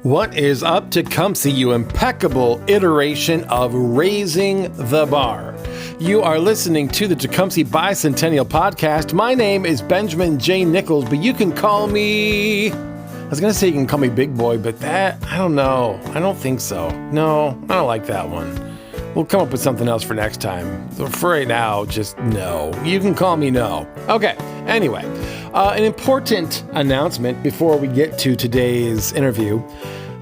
What is up, Tecumseh, you impeccable iteration of raising the bar? You are listening to the Tecumseh Bicentennial Podcast. My name is Benjamin J Nichols, but you can call me... I was going to say you can call me Big Boy, but that, I don't know. I don't think so. No, I don't like that one. We'll come up with something else for next time. So for right now, just no. You can call me No. Okay, anyway. An important announcement before we get to today's interview.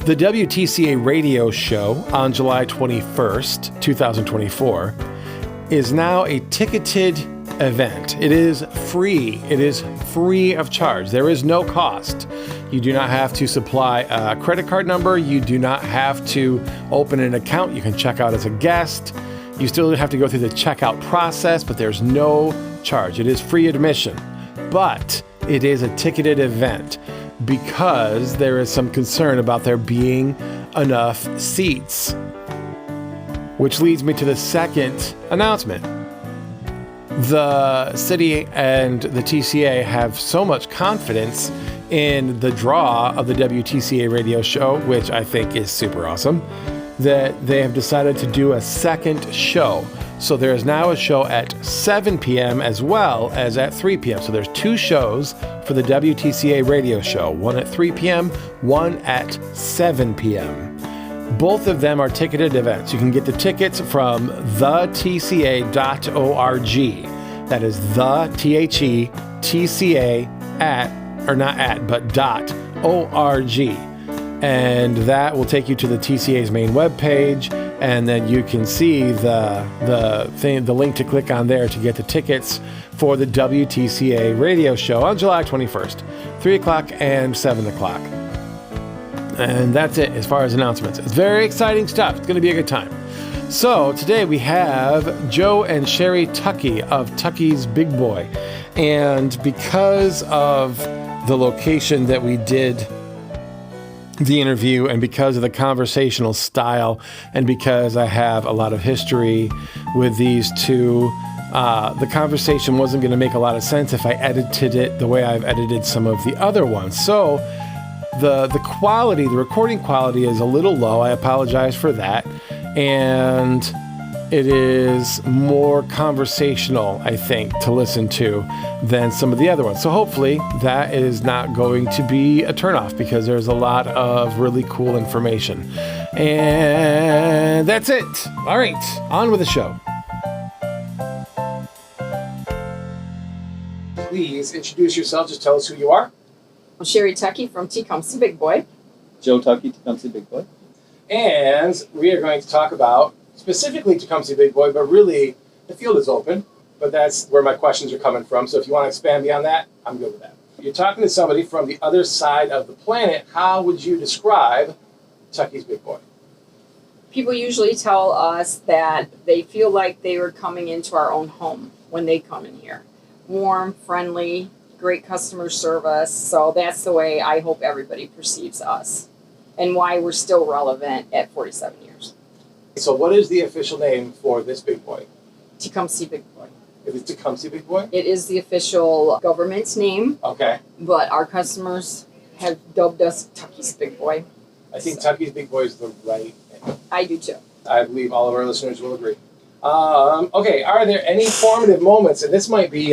The WTCA radio show on July 21st, 2024, is now a ticketed event. It is free. It is free of charge. There is no cost. You do not have to supply a credit card number. You do not have to open an account. You can check out as a guest. You still have to go through the checkout process, but there's no charge. It is free admission, but it is a ticketed event because there is some concern about there being enough seats. Which leads me to the second announcement. The city and the TCA have so much confidence in the draw of the WTCA radio show, which I think is super awesome, that they have decided to do a second show. So there is now a show at 7 p.m. as well as at 3 p.m. So there's two shows for the WTCA radio show, one at 3 p.m., one at 7 p.m. Both of them are ticketed events. You can get the tickets from thetca.org. That is the THETCA at, or not at, but .org. And that will take you to the TCA's main webpage, and then you can see the link to click on there to get the tickets for the WTCA radio show on July 21st, 3 o'clock and 7 o'clock. And that's it as far as announcements. It's very exciting stuff. It's going to be a good time. So today we have Joe and Sherri Tuckey of Tuckey's Big Boy. And because of the location that we did the interview, and because of the conversational style, and because I have a lot of history with these two, the conversation wasn't going to make a lot of sense if I edited it the way I've edited some of the other ones. So the quality, the recording quality is a little low. I apologize for that. And it is more conversational, I think, to listen to than some of the other ones. So hopefully that is not going to be a turnoff, because there's a lot of really cool information. And that's it. All right, on with the show. Please introduce yourself. Just tell us who you are. I'm Sherri Tuckey from Tecumseh Big Boy. Joe Tuckey, Tecumseh Big Boy. And we are going to talk about specifically Tecumseh Big Boy, but really the field is open. But that's where my questions are coming from. So if you want to expand beyond that, I'm good with that. You're talking to somebody from the other side of the planet. How would you describe Tuckey's Big Boy? People usually tell us that they feel like they were coming into our own home when they come in here. Warm, friendly, great customer service. So that's the way I hope everybody perceives us, and why we're still relevant at 47 years. So what is the official name for this Big Boy? Tecumseh Big Boy. Is it Tecumseh Big Boy? It is the official government's name. Okay. But our customers have dubbed us Tuckey's Big Boy. I think Tuckey's Big Boy is the right name. I do too. I believe all of our listeners will agree. Okay, are there any formative moments, and this might be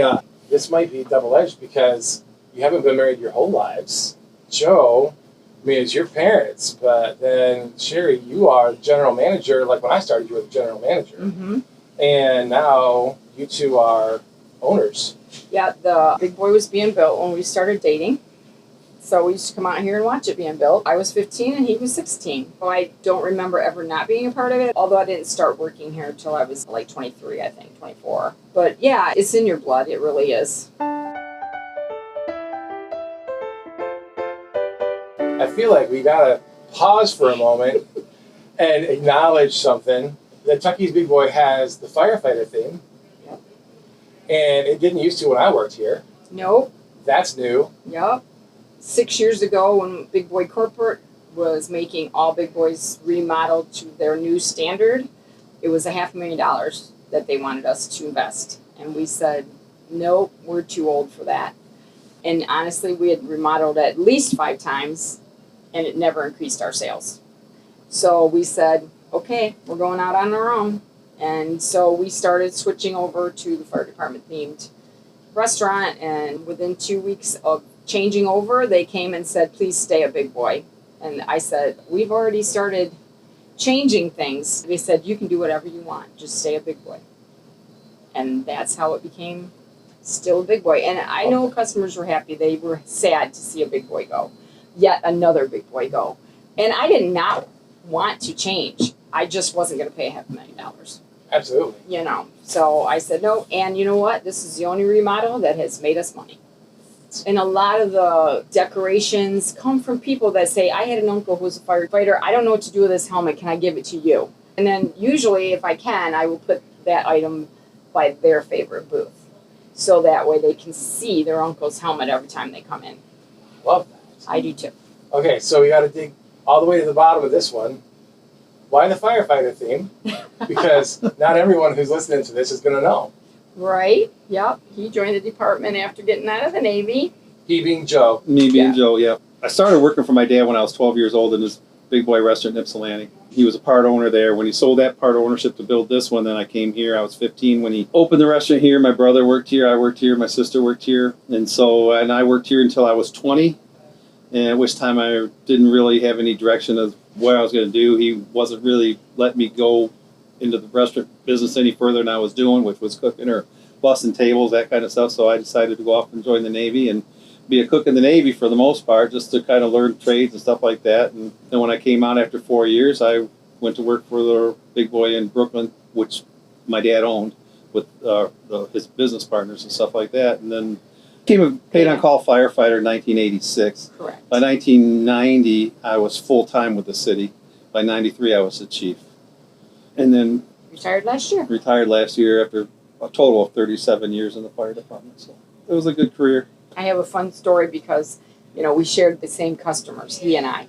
double-edged because you haven't been married your whole lives. Joe, I mean, it's your parents, but then Sherri, you are general manager. Like when I started, you were the general manager. Mm-hmm. And now you two are owners. Yeah, the Big Boy was being built when we started dating. So we used to come out here and watch it being built. I was 15 and he was 16. So I don't remember ever not being a part of it, although I didn't start working here until I was like 23, I think, 24. But yeah, it's in your blood. It really is. I feel like we gotta pause for a moment and acknowledge something. That Tuckey's Big Boy has the firefighter theme. Yep. And it didn't used to when I worked here. Nope. That's new. Yep. 6 years ago, when Big Boy Corporate was making all Big Boys remodeled to their new standard, it was $500,000 that they wanted us to invest. And we said, nope, we're too old for that. And honestly, we had remodeled at least 5 times, and it never increased our sales. So we said, okay, we're going out on our own. And so we started switching over to the fire department themed restaurant, and within 2 weeks of changing over, they came and said, please stay a Big Boy. And I said, we've already started changing things. They said, you can do whatever you want, just stay a Big Boy. And that's how it became still a Big Boy. And I know customers were happy. They were sad to see a Big Boy go, yet another Big Boy go. And I did not want to change. I just wasn't going to pay $500,000. Absolutely. You know, so I said no. And you know what? This is the only remodel that has made us money. And a lot of the decorations come from people that say, I had an uncle who was a firefighter. I don't know what to do with this helmet. Can I give it to you? And then usually, if I can, I will put that item by their favorite booth. So that way they can see their uncle's helmet every time they come in. Love that. I do too. Okay, so we got to dig all the way to the bottom of this one. Why the firefighter theme? Because not everyone who's listening to this is going to know. Right? Yep. He joined the department after getting out of the Navy. He being Joe. Me being Joe, yeah. I started working for my dad when I was 12 years old in this Big Boy restaurant in Ypsilanti. He was a part owner there. When he sold that part ownership to build this one, then I came here. I was 15 when he opened the restaurant here. My brother worked here. I worked here. My sister worked here. And I worked here until I was 20, and at which time I didn't really have any direction of what I was going to do. He wasn't really letting me go into the restaurant business any further than I was doing, which was cooking or bussing tables, that kind of stuff. So I decided to go off and join the Navy and be a cook in the Navy for the most part, just to kind of learn trades and stuff like that. And then when I came out after 4 years, I went to work for the Big Boy in Brooklyn, which my dad owned with his business partners and stuff like that. And then became a paid-on-call firefighter in 1986. Correct. By 1990, I was full-time with the city. By 93, I was the chief. And then Retired last year. Retired last year after a total of 37 years in the fire department. So it was a good career. I have a fun story because, we shared the same customers, he and I,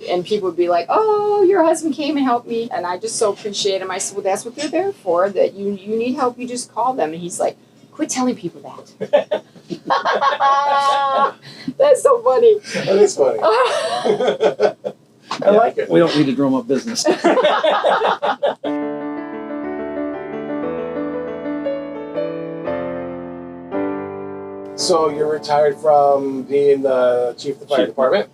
And people would be like, oh, your husband came and helped me. And I just so appreciate him. I said, well, that's what they're there for, that you need help, you just call them. And he's like, quit telling people that. That's so funny. That is funny. I like it. We don't need to drum up business. So you're retired from being the chief of the fire department,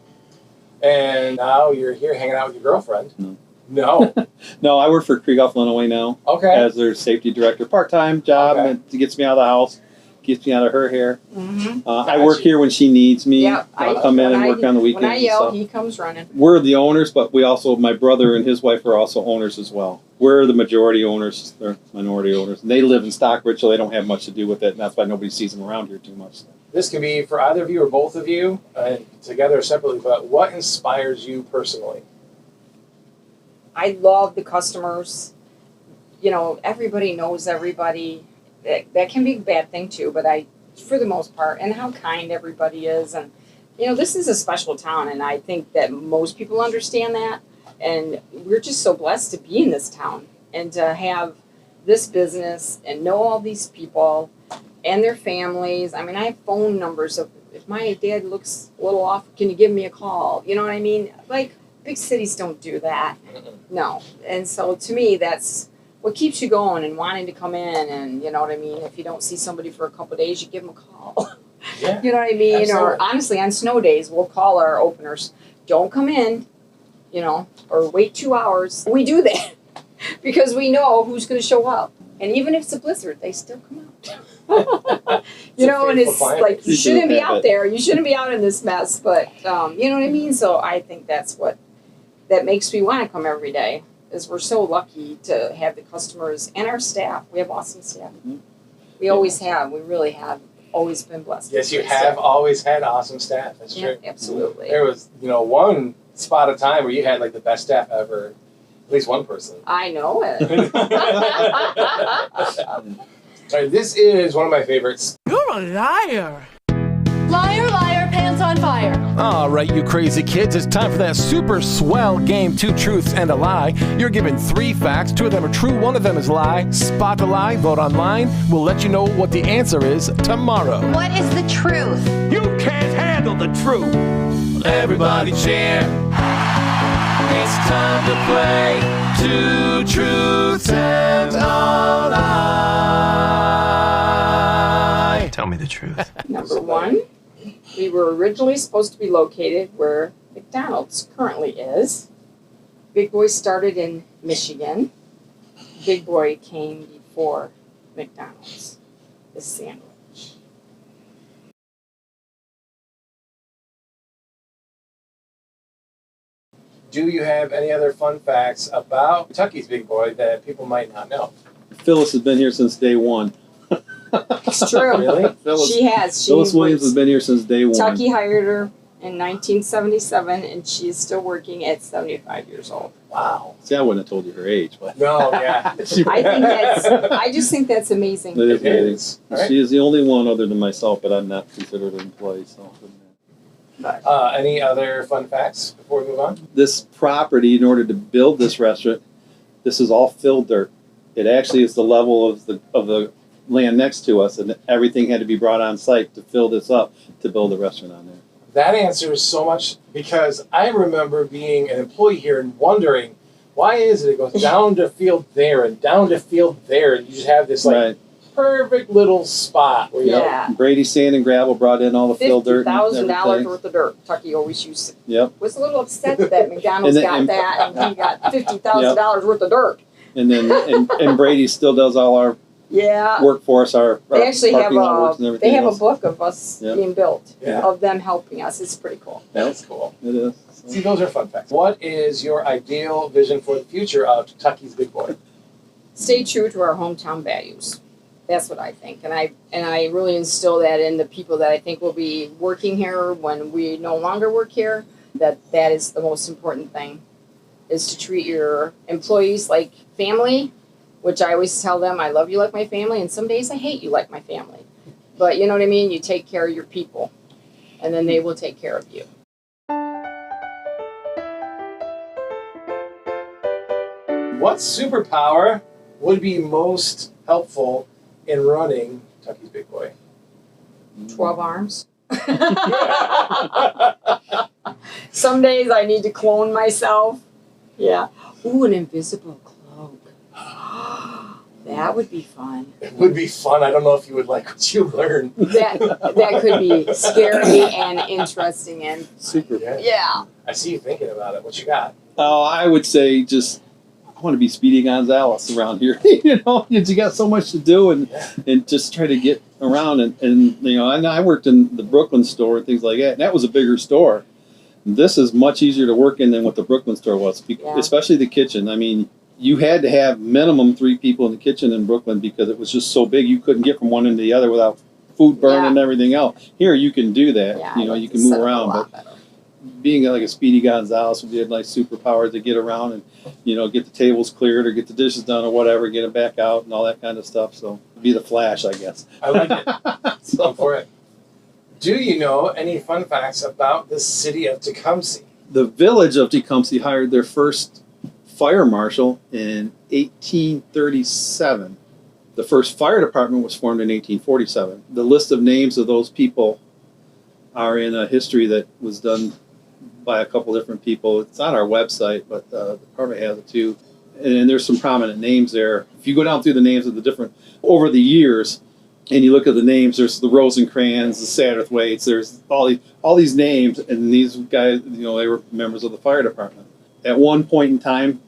and now you're here hanging out with your girlfriend. No. No, I work for Krieghoff, Illinois now. Okay. As their safety director, part-time job, and it gets me out of the house, gets me out of her hair. Mm-hmm. I work here when she needs me. Yeah, I'll come in and work on the weekends. When I yell, he comes running. We're the owners, but my brother and his wife are also owners as well. We're the majority owners. They're minority owners. And they live in Stockbridge, so they don't have much to do with it, and that's why nobody sees them around here too much. This can be for either of you or both of you, together or separately, but what inspires you personally? I love the customers. Everybody knows everybody. That can be a bad thing too, but for the most part, and how kind everybody is. And, this is a special town, and I think that most people understand that. And we're just so blessed to be in this town and to have this business and know all these people and their families. I mean, I have phone numbers of, if my dad looks a little off, can you give me a call? You know what I mean? Like, big cities don't do that. No. And so to me, that's what keeps you going and wanting to come in. And you know what I mean? If you don't see somebody for a couple of days, you give them a call. Yeah, you know what I mean? absolutely. Or honestly, on snow days, we'll call our openers. Don't come in, or wait 2 hours. We do that because we know who's going to show up. And even if it's a blizzard, they still come out. And it's like, you shouldn't be out there. You shouldn't be out in this mess. But, you know what I mean? So I think that makes me want to come every day, is we're so lucky to have the customers and our staff. We have awesome staff. Mm-hmm. We always have. We really have always been blessed. Yes, you have always had awesome staff. That's true. Absolutely. There was, one spot of time where you had like the best staff ever. At least one person. I know it. All right, this is one of my favorites. You're a liar. Liar, liar, pants on fire. All right, you crazy kids, it's time for that super swell game, 2 truths and a lie. You're given 3 facts, 2 of them are true, 1 of them is lie. Spot the lie, vote online. We'll let you know what the answer is tomorrow. What is the truth? You can't handle the truth. Everybody cheer. It's time to play Two Truths and a Lie. Tell me the truth. Number one, we were originally supposed to be located where McDonald's currently is. Big Boy started in Michigan. Big Boy came before McDonald's, the sandwich. Do you have any other fun facts about Tuckey's Big Boy that people might not know? Phyllis has been here since day one. It's true. Really? She has. Phyllis Williams has been here since day one. Tuckey hired her in 1977, and she is still working at 75 years old. Wow. See, I wouldn't have told you her age, but No, yeah. I just think that's amazing. it is It amazing. is. All right. She is the only one other than myself, but I'm not considered an employee. So Any other fun facts before we move on? this property, in order to build this restaurant, this is all filled dirt. It actually is the level of the land next to us, and everything had to be brought on site to fill this up to build a restaurant on there. That answer is so much because I remember being an employee here and wondering, why is it goes down to field there and down to field there, and you just have this Right. perfect little spot where you Yeah. Brady Sand and Gravel brought in all the fill dirt and $50,000 everything. worth of dirt. Tuckey always used to. Yep. Was a little upset that McDonald's And then- got and- that, and he got $50,000 worth of dirt. And then and Brady still does all our Yeah. work for us, our They actually have parking lot works and a everything they have else. a book of us Yeah. being built, Yeah. of them helping us. It's pretty cool. That's cool. It is. See, those are fun facts. What is your ideal vision for the future of Tuckey's Big Boy? Stay true to our hometown values. That's what I think, and I really instill that in the people that I think will be working here when we no longer work here. That is the most important thing, is to treat your employees like family, which I always tell them, I love you like my family, and some days I hate you like my family. But you know what I mean? You take care of your people, and then they will take care of you. What superpower would be most helpful in running Tuckey's Big Boy? 12 arms. Some days I need to clone myself. Yeah. Ooh, an invisible cloak. That would be fun. It would be fun. I don't know if you would like what you learn. That could be scary and interesting and Super. yeah. I see you thinking about it. What you got? Oh, I would say just I want to be Speedy Gonzales around here. You got so much to do and just try to get around and and I worked in the Brooklyn store and things like that, and that was a bigger store. This is much easier to work in than what the Brooklyn store was, especially the kitchen. I mean, you had to have minimum 3 people in the kitchen in Brooklyn because it was just so big you couldn't get from one end to the other without food burning and everything else. Here you can do that. Yeah, You can move around, but being like a Speedy Gonzales would be a nice superpower to get around and get the tables cleared or get the dishes done or whatever, get them back out and all that kind of stuff. So be the Flash, I guess. I like it. Go for it. Do you know any fun facts about the city of Tecumseh? The village of Tecumseh hired their first fire marshal in 1837. The first fire department was formed in 1847. The list of names of those people are in a history that was done by a couple different people. It's on our website, but the department has it too. And there's some prominent names there. If you go down through the names of the different, over the years, and you look at the names, there's the Rosencrantz, the Satterthwaites, there's all these names, and these guys, they were members of the fire department. At one point in time,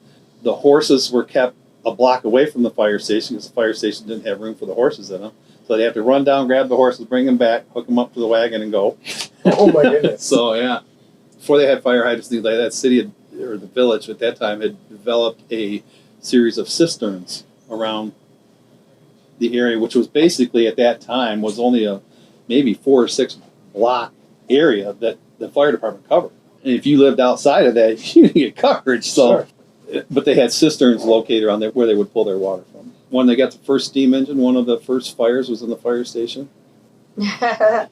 the horses were kept a block away from the fire station because the fire station didn't have room for the horses in them. So they have to run down, grab the horses, bring them back, hook them up to the wagon, and go. Oh my goodness. So yeah, before they had fire hydrants, things like that, or the village at that time had developed a series of cisterns around the area, which was basically at that time was only a maybe 4 or 6 block area that the fire department covered. And if you lived outside of that, you didn't get coverage. So, but they had cisterns located around there where they would pull their water from. When they got the first steam engine, one of the first fires was in the fire station. So,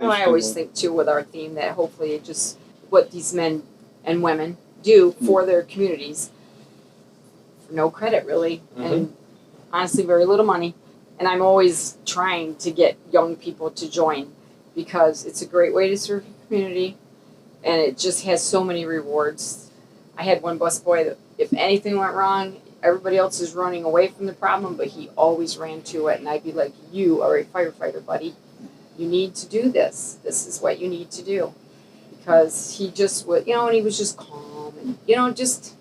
And I always think too with our theme that hopefully it just what these men and women do for their communities for no credit really, and honestly very little money. And I'm always trying to get young people to join because it's a great way to serve your community, and it just has so many rewards. I had one busboy that if anything went wrong, everybody else is running away from the problem, but he always ran to it, and I'd be like, you are a firefighter, buddy. You need to do this. This is what you need to do. Because he just was, and he was just calm, and, just,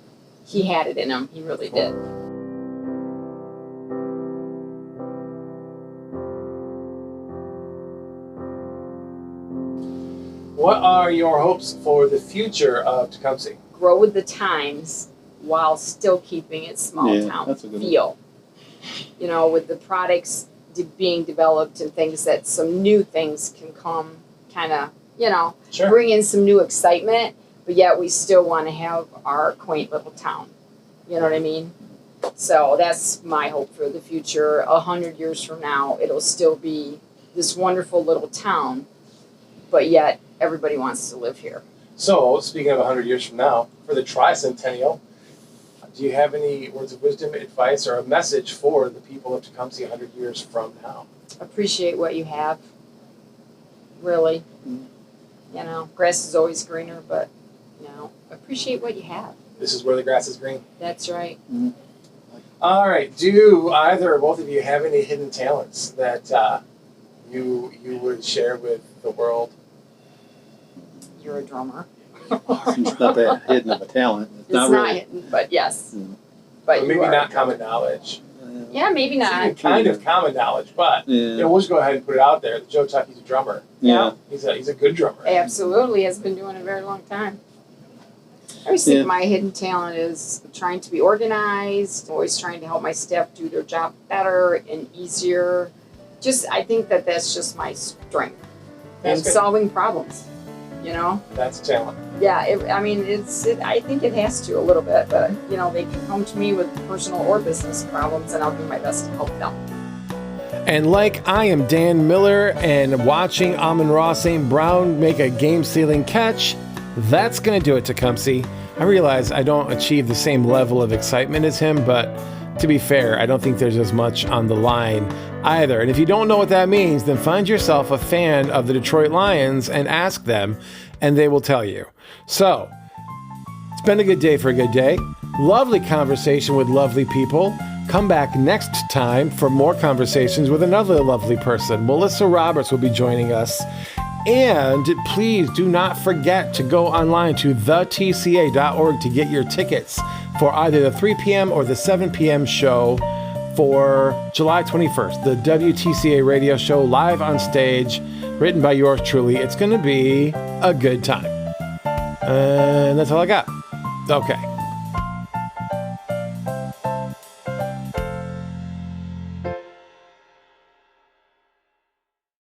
he had it in him. He really did. What are your hopes for the future of Tecumseh? Grow with the times while still keeping its small town feel. With the products being developed and things that some new things can come kind of, Sure. bring in some new excitement, but yet we still want to have our quaint little town. You know what I mean? So that's my hope for the future. 100 years from now, it'll still be this wonderful little town, but yet everybody wants to live here. So, speaking of 100 years from now, for the Tricentennial, do you have any words of wisdom, advice, or a message for the people of Tecumseh 100 years from now? Appreciate what you have. Really. Grass is always greener, but, appreciate what you have. This is where the grass is green. That's right. Mm-hmm. All right. Do either or both of you have any hidden talents that you would share with the world? You're a drummer. It's not that hidden of a talent. It's not hidden, but yes. But maybe not common knowledge. Yeah, maybe not. Kind of common knowledge, but we'll just go ahead and put it out there. Joe Tuckey's a drummer. Yeah. He's a good drummer. Absolutely, has been doing it a very long time. I always think my hidden talent is trying to be organized, always trying to help my staff do their job better and easier. I think that's just my strength. And solving problems, That's a talent. Yeah, I think it has to a little bit, but, they can come to me with personal or business problems, and I'll do my best to help them. And like I am Dan Miller, and watching Amon-Ra St. Brown make a game-sealing catch, that's going to do it, Tecumseh. I realize I don't achieve the same level of excitement as him, but to be fair, I don't think there's as much on the line either. And if you don't know what that means, then find yourself a fan of the Detroit Lions and ask them, and they will tell you. So, it's been a good day for a good day. Lovely conversation with lovely people. Come back next time for more conversations with another lovely person. Melissa Roberts will be joining us. And please do not forget to go online to thetca.org to get your tickets for either the 3 p.m. or the 7 p.m. show for July 21st, the WTCA radio show live on stage, written by yours truly. It's going to be a good time. And that's all I got. Okay.